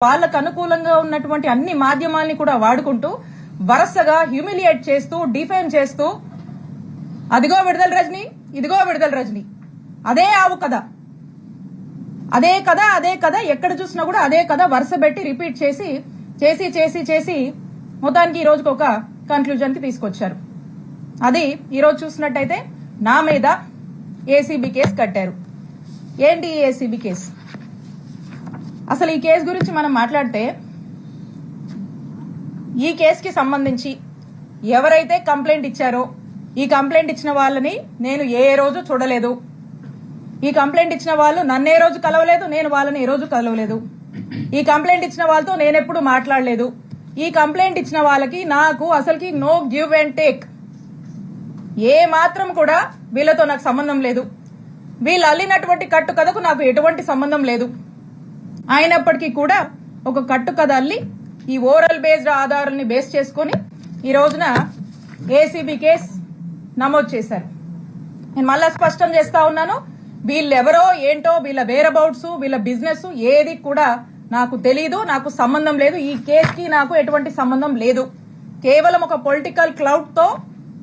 వాళ్ళకు అనుకూలంగా ఉన్నటువంటి అన్ని మాధ్యమాల్ని కూడా వాడుకుంటూ వరుసగా హ్యూమిలియేట్ చేస్తూ డిఫేమ్ చేస్తూ అదిగో విడుదల రజని, ఇదిగో విడుదల రజని, అదే ఆవు కథ, అదే కథ, అదే కథ, ఎక్కడ చూసినా కూడా అదే కథ వరుస పెట్టి రిపీట్ చేసి చేసి చేసి చేసి మొత్తానికి ఈ రోజుకి ఒక కన్క్లూజన్ కి తీసుకొచ్చారు. అది ఈ రోజు చూసినట్టయితే నా మీద ఏసీబీ కేసు కట్టారు. ఏంటి ఈ ఏసీబీ కేసు? అసలు ఈ కేసు గురించి మనం మాట్లాడితే ఈ కేసుకి సంబంధించి ఎవరైతే కంప్లైంట్ ఇచ్చారో ఈ కంప్లైంట్ ఇచ్చిన వాళ్ళని నేను ఏ రోజు చూడలేదు. ఈ కంప్లైంట్ ఇచ్చిన వాళ్ళు నన్ను ఏ రోజు కలవలేదు, నేను వాళ్ళని ఏ రోజు కలవలేదు. ఈ కంప్లైంట్ ఇచ్చిన వాళ్ళతో నేనెప్పుడు మాట్లాడలేదు. ఈ కంప్లైంట్ ఇచ్చిన వాళ్ళకి నాకు అసలుకి నో గివ్ అండ్ టేక్, ఏ మాత్రం కూడా వీళ్ళతో నాకు సంబంధం లేదు. వీళ్ళు అల్లినటువంటి కట్టు కథకు నాకు ఎటువంటి సంబంధం లేదు. అయినప్పటికీ కూడా ఒక కట్టు కథ అల్లి ఈ ఓరల్ బేస్డ్ ఆధారాలని బేస్ చేసుకుని ఈ రోజున ఏసీబీ కేసు నమోదు చేశారు. నేను మళ్ళా స్పష్టం చేస్తా ఉన్నాను, వీళ్ళెవరో ఏంటో, వీళ్ళ వేరబౌట్స్, వీళ్ళ బిజినెస్ ఏది కూడా నాకు తెలీదు, నాకు సంబంధం లేదు. ఈ కేసుకి నాకు ఎటువంటి సంబంధం లేదు. కేవలం ఒక పొలిటికల్ క్లౌడ్ తో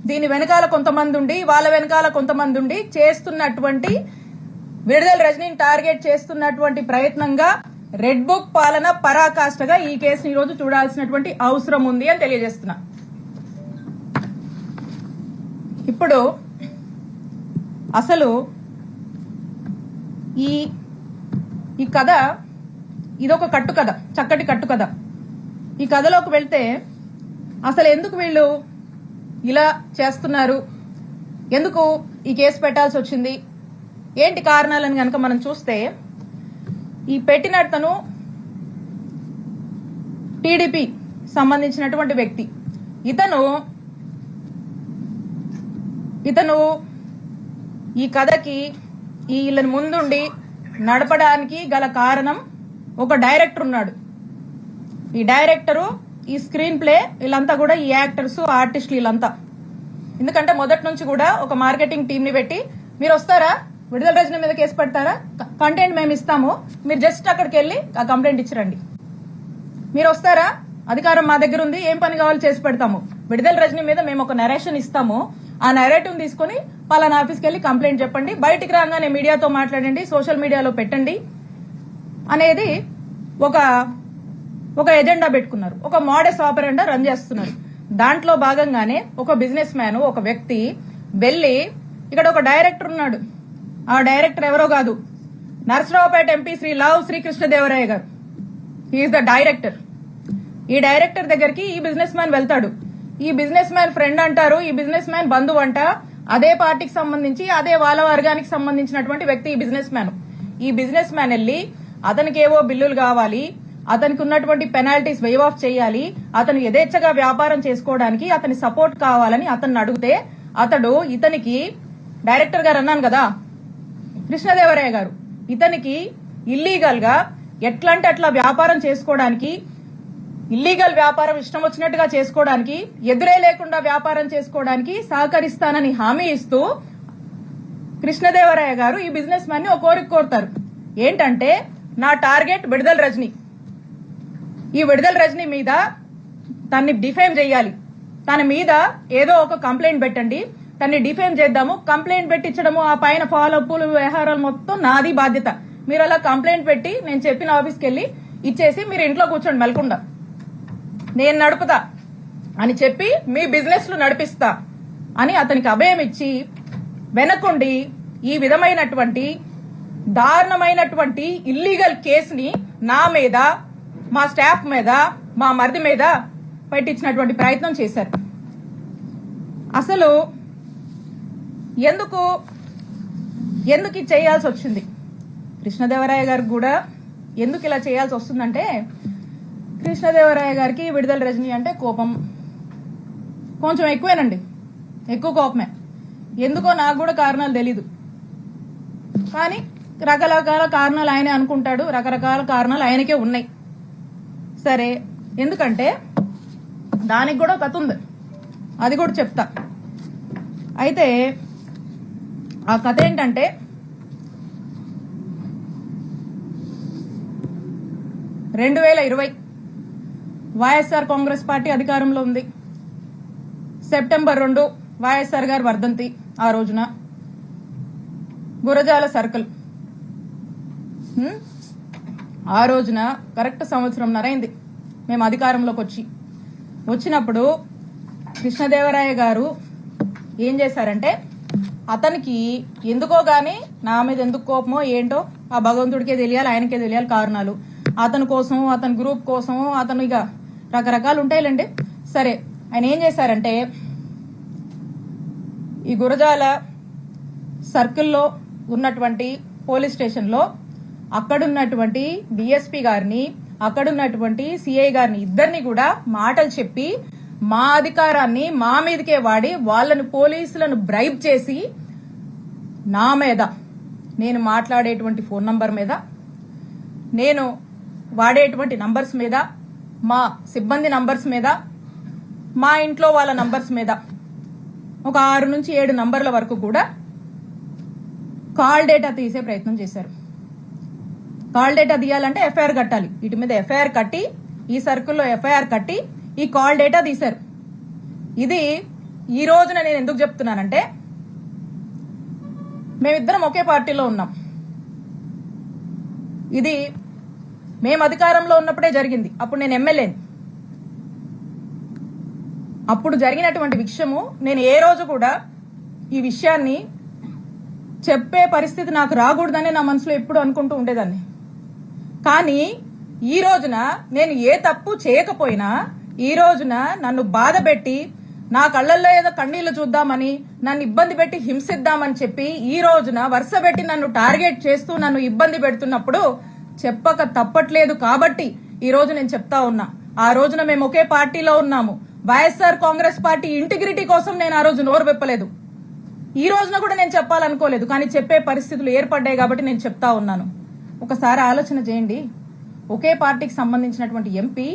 దీని వెనకాల కొంతమంది ఉండి, వాళ్ళ వెనకాల కొంతమంది ఉండి చేస్తున్నటువంటి, విడుదల రజనీని టార్గెట్ చేస్తున్నటువంటి ప్రయత్నంగా రెడ్ బుక్ పాలన పరాకాష్ఠగా ఈ కేసుని ఈ రోజు చూడాల్సినటువంటి అవసరం ఉంది అని తెలియజేస్తున్నా. ఇప్పుడు అసలు ఈ కథ ఇదొక కట్టు కథ, చక్కటి కట్టు కథ. ఈ కథలోకి వెళ్తే అసలు ఎందుకు వీళ్ళు ఇలా చేస్తున్నారు, ఎందుకు ఈ కేసు పెట్టాల్సి వచ్చింది, ఏంటి కారణాలని కనుక మనం చూస్తే, ఈ పెట్టిన తను టీడీపీ సంబంధించినటువంటి వ్యక్తి. ఇతను ఈ కథకి వీళ్ళని ముందుండి నడపడానికి గల కారణం ఒక డైరెక్టర్ ఉన్నాడు. ఈ డైరెక్టరు, ఈ స్క్రీన్ ప్లే, వీళ్ళంతా కూడా ఈ యాక్టర్స్, ఆర్టిస్టులు వీళ్ళంతా. ఎందుకంటే మొదటి నుంచి కూడా ఒక మార్కెటింగ్ టీం ని పెట్టి, మీరు వస్తారా, విడుదల రజని మీద కేసు పెడతారా, కంటెంట్ మేము ఇస్తాము, మీరు జస్ట్ అక్కడికి వెళ్ళి ఆ కంప్లైంట్ ఇచ్చిరండి, మీరు వస్తారా, అధికారం మా దగ్గర ఉంది, ఏం పని కావాలో చేసి పెడతాము, విడుదల రజని మీద మేము ఒక నరేషన్ ఇస్తాము, ఆ నరేటివ్ తీసుకుని పలానా ఆఫీస్కి వెళ్ళి కంప్లైంట్ చెప్పండి, బయటికి రాగానే మీడియాతో మాట్లాడండి, సోషల్ మీడియాలో పెట్టండి అనేది ఒక ఎజెండా పెట్టుకున్నారు. ఒక మోడస్ ఆపరెండా రన్ చేస్తున్నారు. దాంట్లో భాగంగానే ఒక బిజినెస్ మ్యాన్, ఒక వ్యక్తి వెళ్లి, ఇక్కడ ఒక డైరెక్టర్ ఉన్నాడు, ఆ డైరెక్టర్ ఎవరో కాదు, నరసరావుపేట ఎంపీ శ్రీ లావు శ్రీకృష్ణదేవరాయ గారు. He's the director. ఈ డైరెక్టర్ దగ్గరికి ఈ బిజినెస్ మ్యాన్ వెళ్తాడు. ఈ బిజినెస్ మ్యాన్ ఫ్రెండ్ అంటారు, ఈ బిజినెస్ మ్యాన్ బంధువు అంట, అదే పార్టీకి సంబంధించి, అదే వాళ్ళ వర్గానికి సంబంధించినటువంటి వ్యక్తి ఈ బిజినెస్ మ్యాన్. ఈ బిజినెస్ మ్యాన్ వెళ్లి అతనికి ఏవో బిల్లులు కావాలి, అతనికి ఉన్నటువంటి పెనాల్టీస్ వేవ్ ఆఫ్ చేయాలి, అతను యథేచ్ఛగా వ్యాపారం చేసుకోవడానికి అతని సపోర్ట్ కావాలని అతన్ని అడిగితే, అతడు ఇతనికి, డైరెక్టర్ గారు అన్నాను కదా కృష్ణదేవరాయ గారు, ఇతనికి ఇల్లీగల్ గా ఎట్లంటే అట్లా వ్యాపారం చేసుకోవడానికి, ఇల్లీగల్ వ్యాపారం ఇష్టం వచ్చినట్టుగా చేసుకోవడానికి, ఎదురే లేకుండా వ్యాపారం చేసుకోవడానికి సహకరిస్తానని హామీ ఇస్తూ కృష్ణదేవరాయ గారు ఈ బిజినెస్ మ్యాన్ ని ఒక కోరిక కోరుతారు. ఏంటంటే, నా టార్గెట్ విడుదల రజని, ఈ విడుదల రజని మీద తన్ని డిఫేమ్ చేయాలి, తన మీద ఏదో ఒక కంప్లైంట్ పెట్టండి, తన్ని డిఫేమ్ చేద్దాము, కంప్లైంట్ పెట్టించడము, ఆ పైన ఫాలో అప్లు వ్యవహారాలు మొత్తం నాది బాధ్యత, మీరు అలా కంప్లైంట్ పెట్టి నేను చెప్పిన ఆఫీస్కి వెళ్ళి ఇచ్చేసి మీరు ఇంట్లో కూర్చోండి మెలకుండా, నేను నడుపుతా అని చెప్పి మీ బిజినెస్ లు నడిపిస్తా అని అతనికి అభయం ఇచ్చి వెనకుండి ఈ విధమైనటువంటి దారుణమైనటువంటి ఇల్లీగల్ కేసుని నా మీద, మా స్టాఫ్ మీద, మా మరిది మీద పెట్టించినటువంటి ప్రయత్నం చేశారు. అసలు ఎందుకు ఇది చేయాల్సి వచ్చింది, కృష్ణదేవరాయ గారికి కూడా ఎందుకు ఇలా చేయాల్సి వస్తుందంటే, కృష్ణదేవరాయ గారికి విడుదల రజని అంటే కోపం కొంచెం ఎక్కువేనండి, ఎక్కువ కోపమే. ఎందుకో నాకు కూడా కారణాలు తెలీదు, కానీ రకరకాల కారణాలు ఆయనే అనుకుంటాడు, రకరకాల కారణాలు ఆయనకే ఉన్నాయి. సరే, ఎందుకంటే దానికి కూడా కథ ఉంది, అది కూడా చెప్తా. అయితే ఆ కథ ఏంటంటే, 2020 వైఎస్ఆర్ కాంగ్రెస్ పార్టీ అధికారంలో ఉంది. సెప్టెంబర్ 2 వైఎస్ఆర్ గారు వర్ధంతి. ఆ రోజున గురజాల సర్కిల్, ఆ రోజున కరెక్ట్ సంవత్సరంన్నర అయింది మేము అధికారంలోకి వచ్చినప్పుడు కృష్ణదేవరాయ గారు ఏం చేశారంటే, అతనికి ఎందుకో గాని నా మీద ఎందుకు కోపమో ఏంటో ఆ భగవంతుడికే తెలియాలి, ఆయనకే తెలియాలి కారణాలు. అతని కోసం, అతని గ్రూప్ కోసం, అతను ఇక రకరకాలు ఉంటాయిలేండి. సరే, ఆయన ఏం చేశారంటే ఈ గురజాల సర్కిల్లో ఉన్నటువంటి పోలీస్ స్టేషన్లో అక్కడున్నటువంటి డిఎస్పీ గారిని, అక్కడున్నటువంటి సిఐ గారిని ఇద్దరిని కూడా మాటలు చెప్పి మా అధికారాన్ని మా మీదకే వాడి వాళ్ళని పోలీసులను బ్రైబ్ చేసి నా మీద, నేను మాట్లాడేటువంటి ఫోన్ నంబర్ మీద, నేను వాడేటువంటి నంబర్స్ మీద, మా సిబ్బంది నంబర్స్ మీద, మా ఇంట్లో వాళ్ళ నంబర్స్ మీద ఒక 6 నుంచి 7 నంబర్ల వరకు కూడా కాల్ డేటా తీసే ప్రయత్నం చేశారు. కాల్ డేటా తీయాలంటే ఎఫ్ఐఆర్ కట్టాలి. వీటి మీద ఎఫ్ఐఆర్ కట్టి, ఈ సర్కిల్లో ఎఫ్ఐఆర్ కట్టి ఈ కాల్ డేటా తీశారు. ఇది ఈ రోజున నేను ఎందుకు చెప్తున్నానంటే, మేమిద్దరం ఒకే పార్టీలో ఉన్నాం. ఇది మేము అధికారంలో ఉన్నప్పుడే జరిగింది. అప్పుడు నేను ఎమ్మెల్యేని. అప్పుడు జరిగినటువంటి విషయము నేను ఏ రోజు కూడా ఈ విషయాన్ని చెప్పే పరిస్థితి నాకు రాకూడదని నా మనసులో ఎప్పుడు అనుకుంటూ ఉండేదాన్ని. కానీ ఈ రోజున నేను ఏ తప్పు చేయకపోయినా, ఈ రోజున నన్ను బాధ పెట్టి, నా కళ్ళల్లో ఏదో కన్నీళ్లు చూద్దామని, నన్ను ఇబ్బంది పెట్టి హింసిద్దామని చెప్పి ఈ రోజున వరుస పెట్టి నన్ను టార్గెట్ చేస్తూ నన్ను ఇబ్బంది పెడుతున్నప్పుడు చెప్పక తప్పట్లేదు. కాబట్టి ఈ రోజు నేను చెప్తా ఉన్నా, ఆ రోజున మేము ఒకే పార్టీలో ఉన్నాము. వైఎస్ఆర్ కాంగ్రెస్ పార్టీ ఇంటిగ్రిటీ కోసం నేను ఆ రోజు నోరు విప్పలేదు. ఈ రోజున కూడా నేను చెప్పాలనుకోలేదు, కానీ చెప్పే పరిస్థితులు ఏర్పడ్డాయి కాబట్టి నేను చెప్తా ఉన్నాను. ఒకసారి ఆలోచన చేయండి. ఒకే పార్టీకి సంబంధించినటువంటి ఎంపీ,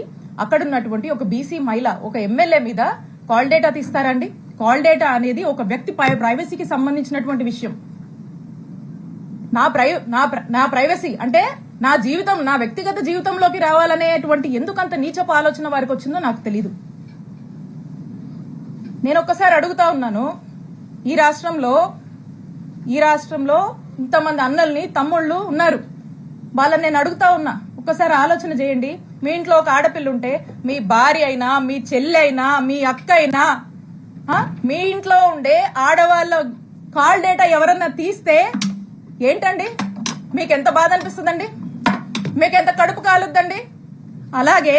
అక్కడున్నటువంటి ఒక బీసీ మహిళ, ఒక ఎమ్మెల్యే మీద కాల్ డేటా తీస్తారండి? కాల్ డేటా అనేది ఒక వ్యక్తి ప్రైవసీకి సంబంధించినటువంటి విషయం. నా ప్రైవసీ అంటే నా జీవితం, నా వ్యక్తిగత జీవితంలోకి రావాలనేటువంటి ఎందుకంత నీచపు ఆలోచన వారికి వచ్చిందో నాకు తెలీదు. నేను ఒక్కసారి అడుగుతా ఉన్నాను, ఈ రాష్ట్రంలో ఇంతమంది అన్నల్ని, తమ్ముళ్ళు ఉన్నారు. వాళ్ళని నేను అడుగుతా ఉన్నా, ఒక్కసారి ఆలోచన చేయండి. మీ ఇంట్లో ఒక ఆడపిల్ల ఉంటే, మీ భార్య అయినా, మీ చెల్లి అయినా, మీ అక్క అయినా, మీ ఇంట్లో ఉండే ఆడవాళ్ళ కాల్ డేటా ఎవరన్నా తీస్తే ఏంటండి? మీకెంత బాధ అనిపిస్తుందండి? మీకెంత కడుపు కాలుద్దండి? అలాగే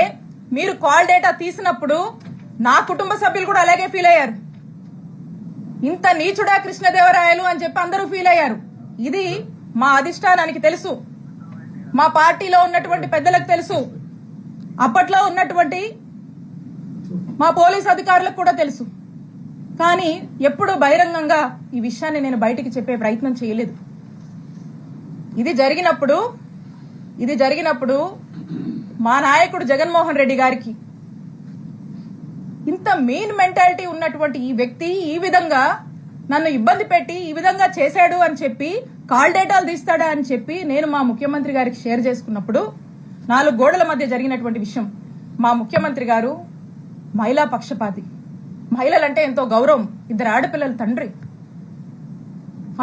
మీరు కాల్ డేటా తీసినప్పుడు నా కుటుంబ సభ్యులు కూడా అలాగే ఫీల్ అయ్యారు. ఇంత నీచుడా కృష్ణదేవరాయలు అని చెప్పి అందరూ ఫీల్ అయ్యారు. ఇది మా అధిష్టానానికి తెలుసు, మా పార్టీలో ఉన్నటువంటి పెద్దలకు తెలుసు, అప్పట్లో ఉన్నటువంటి మా పోలీస్ అధికారులకు కూడా తెలుసు. కానీ ఎప్పుడు బహిరంగంగా ఈ విషయాన్ని నేను బయటికి చెప్పే ప్రయత్నం చేయలేదు. ఇది జరిగినప్పుడు మా నాయకుడు జగన్మోహన్ రెడ్డి గారికి ఇంత మెయిన్ మెంటాలిటీ ఉన్నటువంటి ఈ వ్యక్తి ఈ విధంగా నన్ను ఇబ్బంది పెట్టి ఈ విధంగా చేశాడు అని చెప్పి, కాల్ డేటాలు తీస్తాడా అని చెప్పి నేను మా ముఖ్యమంత్రి గారికి షేర్ చేసుకున్నప్పుడు, 4 గోడల మధ్య జరిగినటువంటి విషయం. మా ముఖ్యమంత్రి గారు మహిళా పక్షపాతి, మహిళలంటే ఎంతో గౌరవం, 2 ఆడపిల్లల తండ్రి.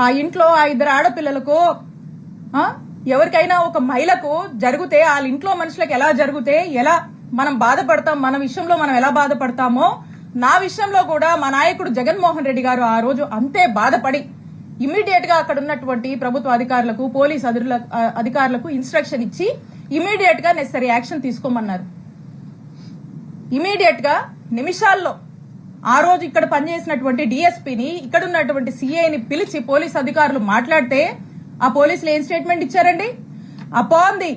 ఆ ఇంట్లో ఆ 2 ఆడపిల్లలకు ఎవరికైనా ఒక మహిళకు జరిగితే, వాళ్ళ ఇంట్లో మనుషులకు ఎలా జరిగితే ఎలా మనం బాధపడతాం, మన విషయంలో మనం ఎలా బాధపడతామో, నా విషయంలో కూడా మా నాయకుడు జగన్మోహన్ రెడ్డి గారు ఆ రోజు అంతే బాధపడి ఇమీడియట్ గా అక్కడ ఉన్నటువంటి ప్రభుత్వ అధికారులకు, పోలీస్ అధికారులకు ఇన్స్ట్రక్షన్ ఇచ్చి ఇమీడియట్ గా నెసరీ యాక్షన్ తీసుకోమన్నారు. ఇమీడియట్ గా నిమిషాల్లో ఆ రోజు ఇక్కడ పనిచేసినటువంటి డిఎస్పీని, ఇక్కడ ఉన్నటువంటి సిఐని పిలిచి పోలీస్ అధికారులు మాట్లాడితే ఆ పోలీసులు ఏం స్టేట్మెంట్ ఇచ్చారండి? Upon the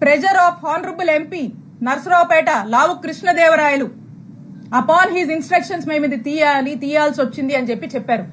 pressure of honourable MP Narasaraopet Lavu Krishnadevarayalu, upon his instructions మేము ఇది తీయాల్సి వచ్చింది అని చెప్పి చెప్పారు.